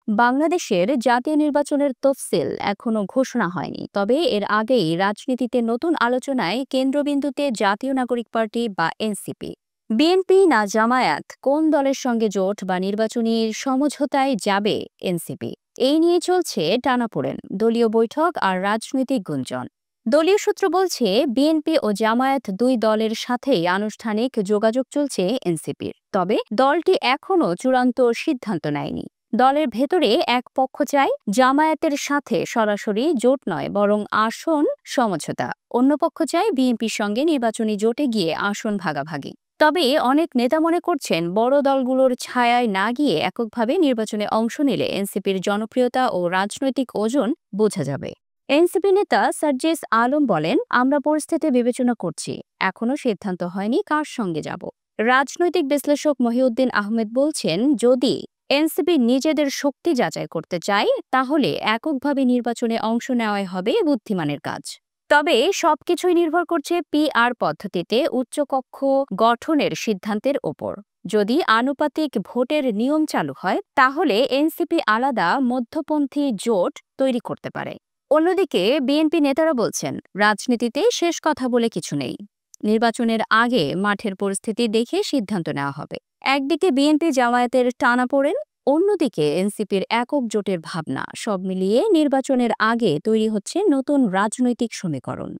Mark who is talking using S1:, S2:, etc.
S1: বাংলাদেশের জাতীয় নির্বাচনের তফসিল এখনো ঘোষণা হয়নি, তবে এর আগেই রাজনীতিতে নতুন আলোচনায় কেন্দ্রবিন্দুতে জাতীয় নাগরিক পার্টি বা এনসিপি। বিএনপি না জামায়াত, কোন দলের সঙ্গে জোট বা নির্বাচনী সমঝোতায় যাবে এনসিপি, এই নিয়ে চলছে টানাপোড়েন, দলীয় বৈঠক আর রাজনৈতিক গুঞ্জন। দলীয় সূত্র বলছে বিএনপি ও জামায়াত দুই দলের সাথেই আনুষ্ঠানিক যোগাযোগ চলছে এনসিপির, তবে দলটি এখনও চূড়ান্ত সিদ্ধান্ত নেয়নি। দলের ভেতরে এক পক্ষ চায় জামায়াতের সাথে সরাসরি জোট নয়, বরং আসন সমঝোতা। অন্য পক্ষ চায় বিএনপির সঙ্গে নির্বাচনী জোটে গিয়ে আসন ভাগাভাগি। তবে অনেক নেতা মনে করছেন বড় দলগুলোর ছায়ায় না গিয়ে এককভাবে নির্বাচনে অংশ নিলে এনসিপির জনপ্রিয়তা ও রাজনৈতিক ওজন বোঝা যাবে। এনসিপি নেতা সার্জিস আলম বলেন, আমরা পরিস্থিতি বিবেচনা করছি, এখনো সিদ্ধান্ত হয়নি কার সঙ্গে যাব। রাজনৈতিক বিশ্লেষক মহিউদ্দিন আহমেদ বলছেন, যদি এনসিপি নিজেদের শক্তি যাচাই করতে চায় তাহলে এককভাবে নির্বাচনে অংশ নেওয়াই হবে বুদ্ধিমানের কাজ। তবে সবকিছুই নির্ভর করছে পিআর পদ্ধতিতে উচ্চকক্ষ গঠনের সিদ্ধান্তের ওপর। যদি আনুপাতিক ভোটের নিয়ম চালু হয় তাহলে এনসিপি আলাদা মধ্যপন্থী জোট তৈরি করতে পারে। অন্যদিকে বিএনপি নেতারা বলছেন, রাজনীতিতে শেষ কথা বলে কিছু নেই, নির্বাচনের আগে মাঠের পরিস্থিতি দেখে সিদ্ধান্ত নেওয়া হবে। একদিকে বিএনপি জামায়াতের টানাপোড়েন, অন্যদিকে এনসিপির একক জোটের ভাবনা, সব মিলিয়ে নির্বাচনের আগে তৈরি হচ্ছে নতুন রাজনৈতিক সমীকরণ।